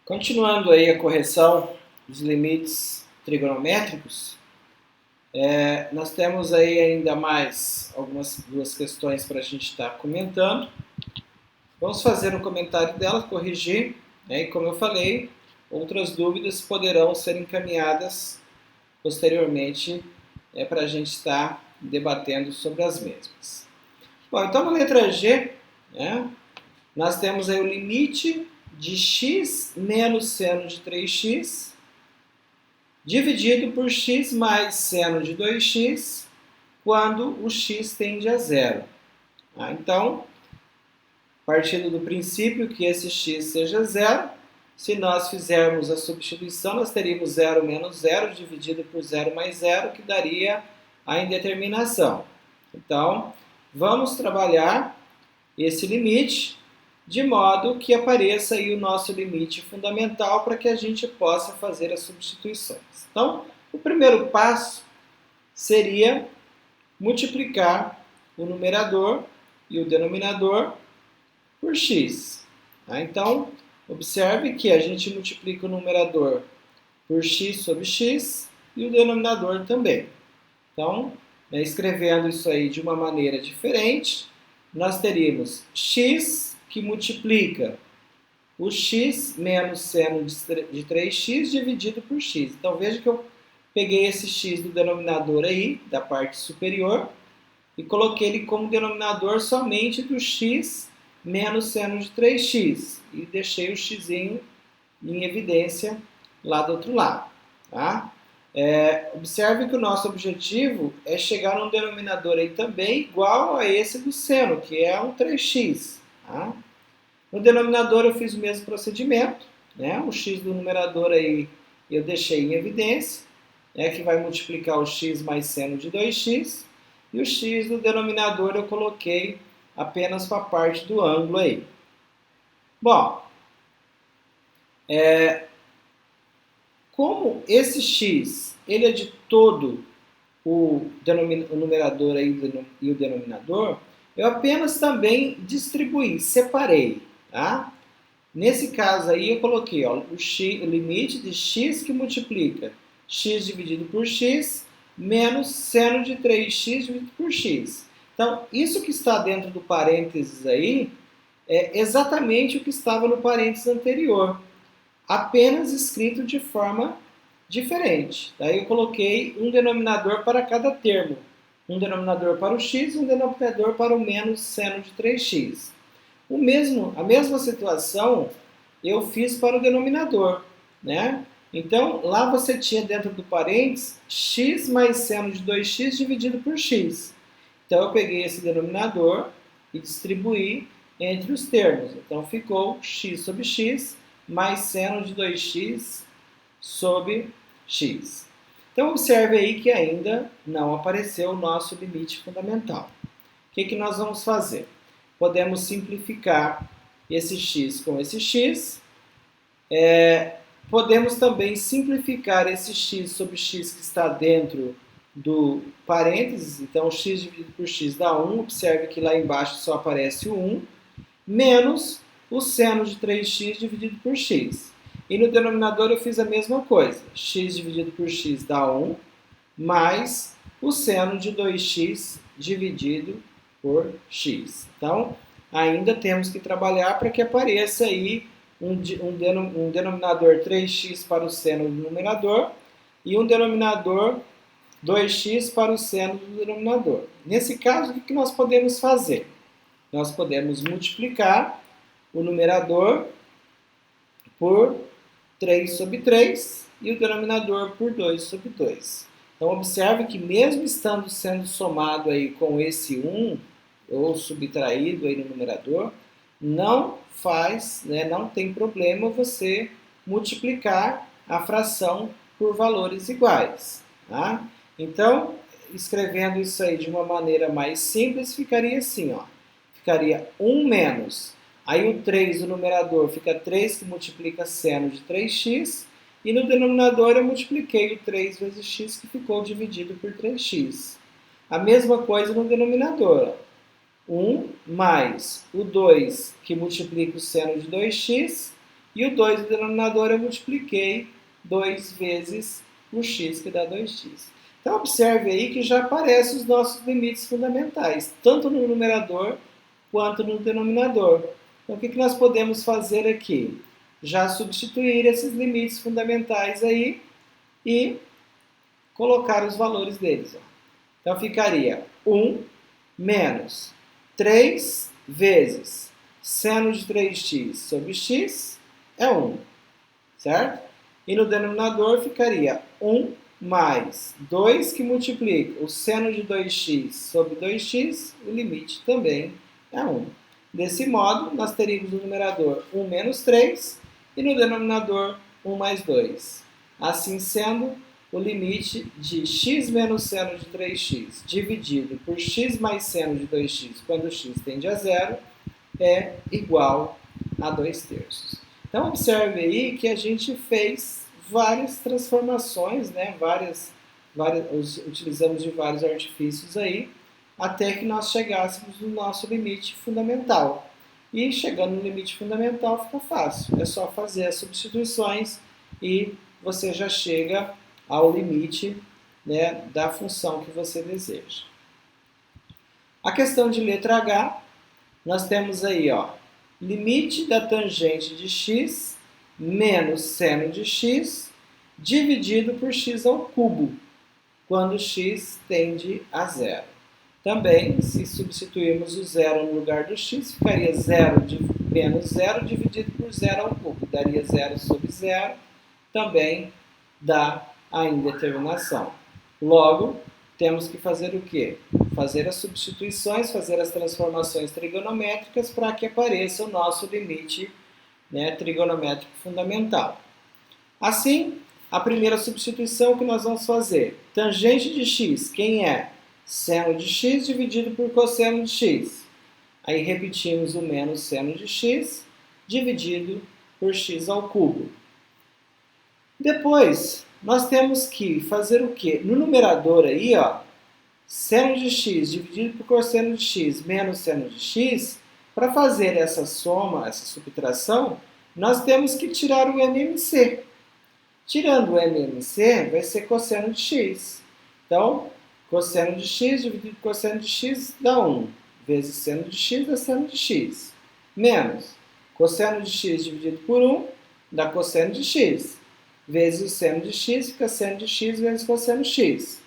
Continuando aí a correção dos limites trigonométricos, nós temos aí ainda mais algumas duas questões para a gente estar comentando. Vamos fazer um comentário delas, corrigir, né? E como eu falei, outras dúvidas poderão ser encaminhadas posteriormente para a gente estar debatendo sobre as mesmas. Bom, então na letra G, né, nós temos aí o limite de x menos seno de 3x dividido por x mais seno de 2x quando o x tende a zero. Então, partindo do princípio que esse x seja zero, se nós fizermos a substituição, nós teríamos 0 menos 0 dividido por 0 mais 0, que daria a indeterminação. Então, vamos trabalhar esse limite de modo que apareça aí o nosso limite fundamental para que a gente possa fazer as substituições. Então, o primeiro passo seria multiplicar o numerador e o denominador por x. Então, observe que a gente multiplica o numerador por x sobre x e o denominador também. Então, escrevendo isso aí de uma maneira diferente, nós teríamos x que multiplica o x menos seno de 3x dividido por x. Então, veja que eu peguei esse x do denominador aí, da parte superior, e coloquei ele como denominador somente do x menos seno de 3x. E deixei o x em evidência lá do outro lado. Tá? Observe que o nosso objetivo é chegar num denominador aí também igual a esse do seno, que é um 3x. Tá? No denominador eu fiz o mesmo procedimento, né? O x do numerador aí eu deixei em evidência, que vai multiplicar o x mais seno de 2x, e o x do denominador eu coloquei apenas para a parte do ângulo aí. Bom, como esse x ele é de todo o numerador aí e o denominador, eu apenas também distribuí, separei. Tá? Nesse caso aí eu coloquei o limite de x que multiplica x dividido por x menos seno de 3x dividido por x. Então, isso que está dentro do parênteses aí é exatamente o que estava no parênteses anterior, apenas escrito de forma diferente. Daí eu coloquei um denominador para cada termo. Um denominador para o x e um denominador para o menos seno de 3x. A mesma situação eu fiz para o denominador, né? Então, lá você tinha dentro do parênteses x mais seno de 2x dividido por x. Então, eu peguei esse denominador e distribuí entre os termos. Então, ficou x sobre x mais seno de 2x sobre x. Então, observe aí que ainda não apareceu o nosso limite fundamental. O que nós vamos fazer? Podemos simplificar esse x com esse x. Podemos também simplificar esse x sobre x que está dentro do parênteses. Então, x dividido por x dá 1. Observe que lá embaixo só aparece o 1. Menos o seno de 3x dividido por x. E no denominador eu fiz a mesma coisa. X dividido por x dá 1. Mais o seno de 2x dividido por x. Então, ainda temos que trabalhar para que apareça aí um denominador 3x para o seno do numerador e um denominador 2x para o seno do denominador. Nesse caso, o que nós podemos fazer? Nós podemos multiplicar o numerador por 3 sobre 3 e o denominador por 2 sobre 2. Então, observe que mesmo estando sendo somado aí com esse 1, ou subtraído aí no numerador, não faz, não tem problema você multiplicar a fração por valores iguais. Tá? Então, escrevendo isso aí de uma maneira mais simples, ficaria assim, ó. Ficaria 1 menos, aí o 3 do numerador fica 3 que multiplica seno de 3x, e no denominador eu multipliquei o 3 vezes x, que ficou dividido por 3x. A mesma coisa no denominador. 1 mais o 2, que multiplica o seno de 2x, E o 2 no denominador eu multipliquei 2 vezes o x, que dá 2x. Então, observe aí que já aparecem os nossos limites fundamentais, tanto no numerador quanto no denominador. Então, o que nós podemos fazer aqui? Já substituir esses limites fundamentais aí e colocar os valores deles. Então, ficaria 1 menos 3 vezes seno de 3x sobre x é 1, certo? E no denominador ficaria 1 mais 2 que multiplica o seno de 2x sobre 2x, o limite também é 1. Desse modo, nós teríamos no numerador 1 menos 3 e no denominador 1 mais 2. Assim sendo, o limite de x menos seno de 3x dividido por x mais seno de 2x, quando x tende a zero, é igual a 2/3. Então, observe aí que a gente fez várias transformações, né? Utilizamos de vários artifícios aí, até que nós chegássemos no nosso limite fundamental. E chegando no limite fundamental fica fácil, é só fazer as substituições e você já chega ao limite, né, da função que você deseja. A questão de letra H, nós temos aí, ó, limite da tangente de x menos seno de x dividido por x ao cubo, quando x tende a zero. Também, se substituirmos o zero no lugar do x, ficaria menos zero dividido por zero ao cubo. Daria zero sobre zero, também dá a indeterminação. Logo, temos que fazer o quê? Fazer as substituições, fazer as transformações trigonométricas para que apareça o nosso limite, né, trigonométrico fundamental. Assim, a primeira substituição que nós vamos fazer, tangente de x, quem é? Seno de x dividido por cosseno de x. Aí repetimos o menos seno de x dividido por x ao cubo. Depois, nós temos que fazer o quê? No numerador aí, ó, seno de x dividido por cosseno de x menos seno de x, para fazer essa soma, essa subtração, nós temos que tirar o MMC. Tirando o MMC, vai ser cosseno de x. Então, cosseno de x dividido por cosseno de x dá 1, vezes seno de x dá seno de x, menos cosseno de x dividido por 1 dá cosseno de x, vezes o seno de x fica seno de x vezes cosseno de x.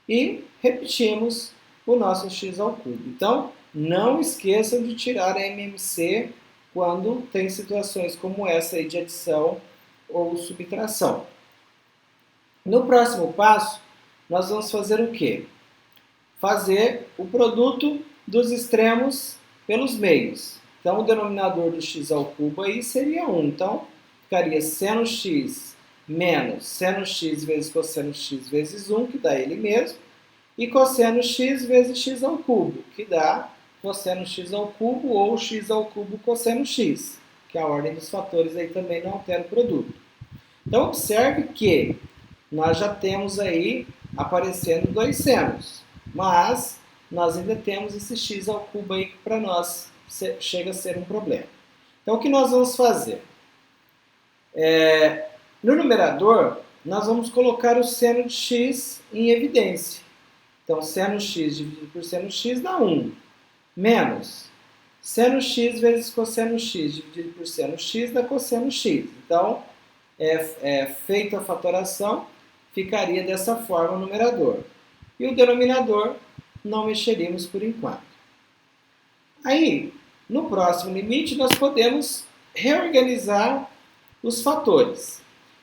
E repetimos o nosso x ao cubo. Então, não esqueçam de tirar a MMC quando tem situações como essa aí de adição ou subtração. No próximo passo, nós vamos fazer o quê? Fazer o produto dos extremos pelos meios. Então, o denominador do x ao cubo aí seria 1. Então, ficaria seno x menos seno x vezes cosseno x vezes 1, que dá ele mesmo, e cosseno x vezes x ao cubo, que dá cosseno x ao cubo ou x ao cubo cosseno x, que a ordem dos fatores aí também não altera o produto. Então, observe que nós já temos aí aparecendo dois senos, mas nós ainda temos esse x ao cubo aí que para nós chega a ser um problema. Então, o que nós vamos fazer? No numerador, nós vamos colocar o seno de x em evidência. Então, seno x dividido por seno x dá 1, menos seno x vezes cosseno x dividido por seno x dá cosseno x. Então, feita a fatoração, ficaria dessa forma o numerador. E o denominador não mexeríamos por enquanto. Aí, no próximo limite, nós podemos reorganizar os fatores.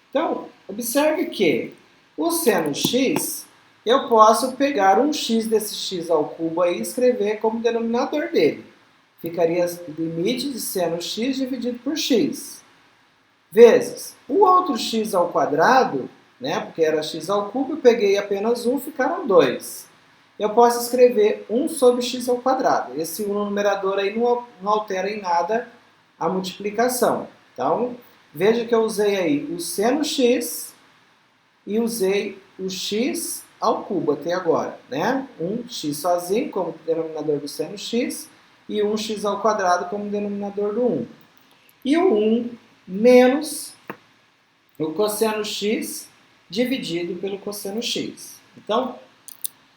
Então, observe que o seno x, eu posso pegar um x desse x ao cubo aí e escrever como denominador dele. Ficaria limite de seno x dividido por x, vezes o outro x ao quadrado, né, porque era x ao cubo, eu peguei apenas 1, ficaram 2. Eu posso escrever 1 sobre x ao quadrado. Esse 1 no numerador aí não altera em nada a multiplicação. Então, veja que eu usei aí o seno x e usei o x ao cubo até agora, né? Um x sozinho como denominador do seno x e um x ao quadrado como denominador do 1. E o 1 menos o cosseno x dividido pelo cosseno x. Então,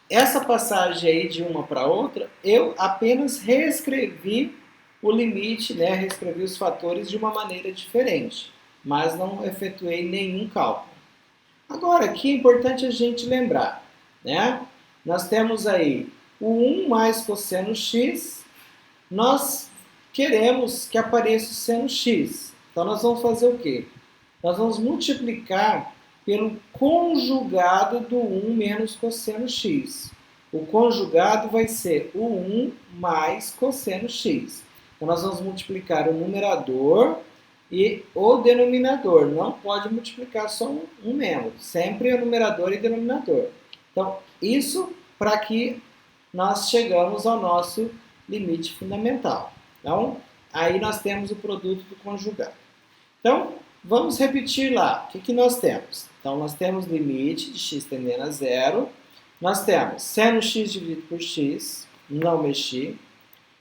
essa passagem aí de uma para outra, eu apenas reescrevi o limite, né, reescrevi os fatores de uma maneira diferente, mas não efetuei nenhum cálculo. Agora, aqui é importante a gente lembrar, né? Nós temos aí o 1 mais cosseno x, nós queremos que apareça o seno x. Então, nós vamos fazer o quê? Nós vamos multiplicar pelo conjugado do 1 menos cosseno x. O conjugado vai ser o 1 mais cosseno x. Então, nós vamos multiplicar o numerador e o denominador. Não pode multiplicar só um membro. Sempre é numerador e denominador. Então, isso para que nós chegamos ao nosso limite fundamental. Então, aí nós temos o produto do conjugado. Então, vamos repetir lá. O que nós temos? Então, nós temos limite de x tendendo a zero. Nós temos seno x dividido por x, não mexi.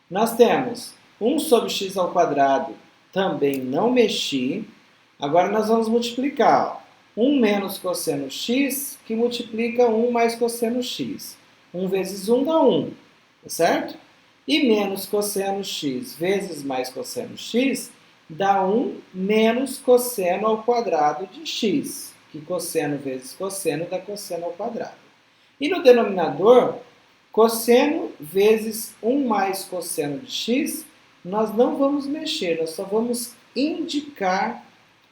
Nós temos 1 sobre x ao quadrado, também não mexi. Agora nós vamos multiplicar. 1 menos cosseno x, que multiplica 1 mais cosseno x. 1 vezes 1 dá 1, tá certo? E menos cosseno x vezes mais cosseno x dá 1 menos cosseno ao quadrado de x, que cosseno vezes cosseno dá cosseno ao quadrado. E no denominador, cosseno vezes 1 mais cosseno de x, nós não vamos mexer, nós só vamos indicar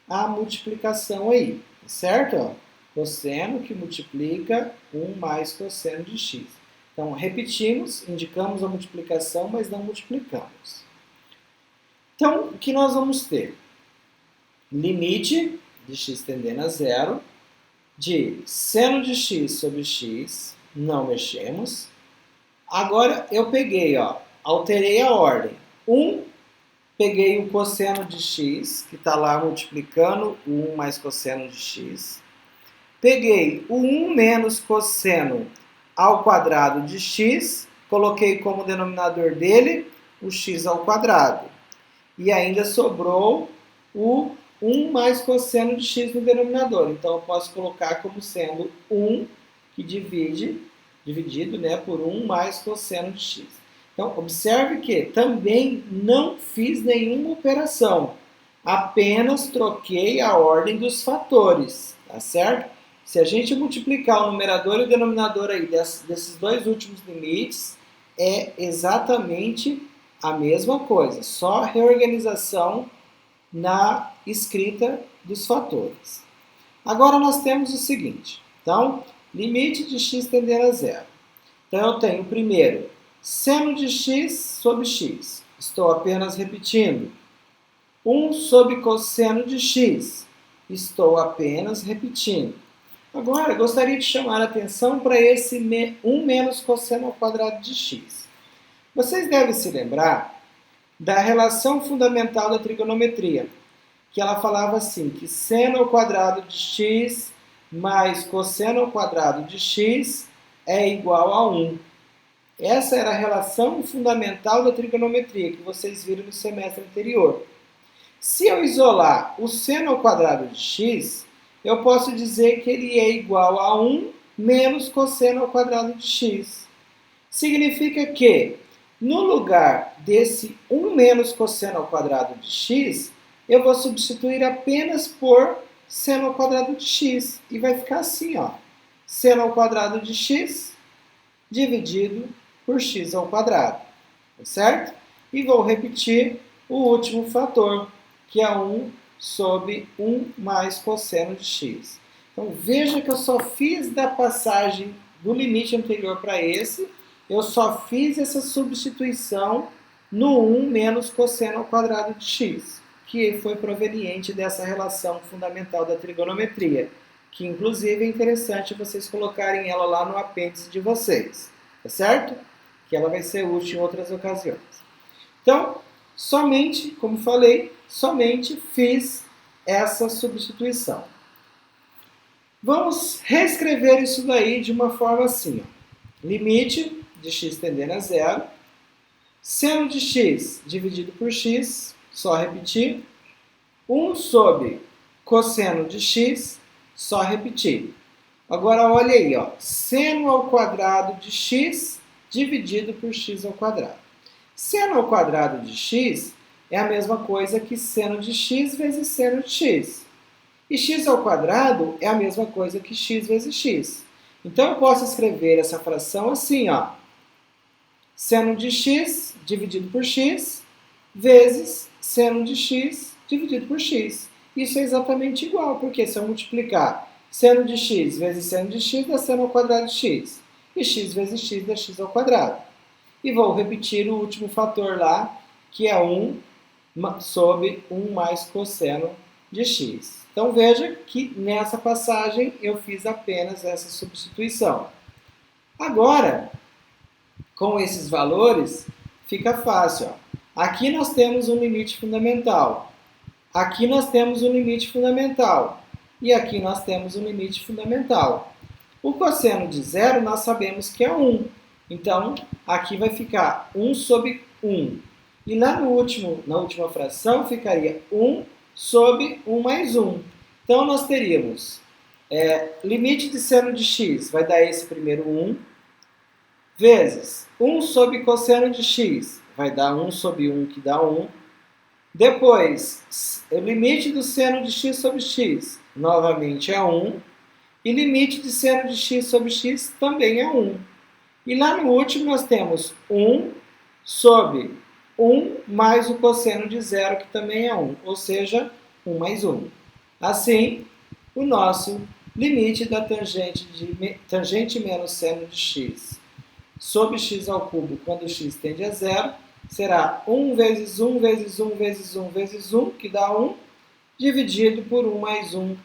a multiplicação aí, certo? Cosseno que multiplica 1 mais cosseno de x. Então, repetimos, indicamos a multiplicação, mas não multiplicamos. Então, o que nós vamos ter? Limite de x tendendo a zero, de seno de x sobre x, não mexemos. Agora, eu peguei, alterei a ordem. 1, peguei o cosseno de x, que está lá multiplicando o 1 mais cosseno de x. Peguei o 1 menos cosseno ao quadrado de x, coloquei como denominador dele o x ao quadrado. E ainda sobrou o 1 mais cosseno de x no denominador. Então, eu posso colocar como sendo 1, que dividido, né, por 1 mais cosseno de x. Então, observe que também não fiz nenhuma operação. Apenas troquei a ordem dos fatores, tá certo? Se a gente multiplicar o numerador e o denominador aí desses dois últimos limites, é exatamente a mesma coisa, só reorganização na escrita dos fatores. Agora nós temos o seguinte, então, limite de x tendendo a zero. Então eu tenho primeiro, seno de x sobre x, estou apenas repetindo. 1 sobre cosseno de x, estou apenas repetindo. Agora, gostaria de chamar a atenção para esse 1 menos cosseno ao quadrado de x. Vocês devem se lembrar da relação fundamental da trigonometria, que ela falava assim, que seno ao quadrado de x mais cosseno ao quadrado de x é igual a 1. Essa era a relação fundamental da trigonometria, que vocês viram no semestre anterior. Se eu isolar o seno ao quadrado de x, eu posso dizer que ele é igual a 1 menos cosseno ao quadrado de x. Significa que, no lugar desse 1 menos cosseno ao quadrado de x, eu vou substituir apenas por seno ao quadrado de x. E vai ficar assim, seno ao quadrado de x dividido por x ao quadrado. Certo? E vou repetir o último fator, que é 1 sobre 1 mais cosseno de x. Então, veja que eu só fiz da passagem do limite anterior para esse, eu só fiz essa substituição no 1 menos cosseno ao quadrado de x, que foi proveniente dessa relação fundamental da trigonometria, que inclusive é interessante vocês colocarem ela lá no apêndice de vocês, tá certo? Que ela vai ser útil em outras ocasiões. Então, somente, como falei, somente fiz essa substituição. Vamos reescrever isso daí de uma forma assim. Limite de x tendendo a zero. Seno de x dividido por x, só repetir. 1 sobre cosseno de x, só repetir. Agora olha aí, ó, seno ao quadrado de x dividido por x ao quadrado. Seno ao quadrado de x é a mesma coisa que seno de x vezes seno de x. E x ao quadrado é a mesma coisa que x vezes x. Então, eu posso escrever essa fração assim, ó. Seno de x dividido por x vezes seno de x dividido por x. Isso é exatamente igual, porque se eu multiplicar seno de x vezes seno de x dá seno ao quadrado de x. E x vezes x dá x ao quadrado. E vou repetir o último fator lá, que é 1 sobre 1 mais cosseno de x. Então veja que nessa passagem eu fiz apenas essa substituição. Agora, com esses valores, fica fácil. Ó. Aqui nós temos um limite fundamental. Aqui nós temos um limite fundamental. E aqui nós temos um limite fundamental. O cosseno de zero nós sabemos que é 1. Então, aqui vai ficar 1 sobre 1. E lá na última fração ficaria 1 sobre 1 mais 1. Então, nós teríamos limite de seno de x, vai dar esse primeiro 1, vezes 1 sobre cosseno de x, vai dar 1 sobre 1, que dá 1. Depois, o limite do seno de x sobre x, novamente é 1. E limite de seno de x sobre x também é 1. E lá no último nós temos 1 sobre 1 mais o cosseno de zero, que também é 1. Ou seja, 1 mais 1. Assim, o nosso limite da tangente menos seno de x sobre x ao cubo, quando x tende a zero, será 1 vezes 1 vezes 1 vezes 1 vezes 1, que dá 1, dividido por 1 mais 1,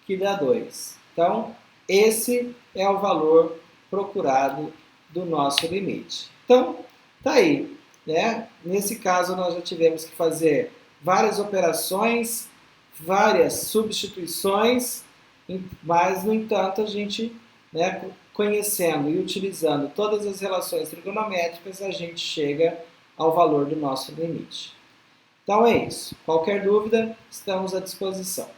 que dá 2. Então, esse é o valor procurado do nosso limite. Então, tá aí. Né? Nesse caso, nós já tivemos que fazer várias operações, várias substituições, mas, no entanto, a gente, né, conhecendo e utilizando todas as relações trigonométricas, a gente chega ao valor do nosso limite. Então é isso. Qualquer dúvida, estamos à disposição.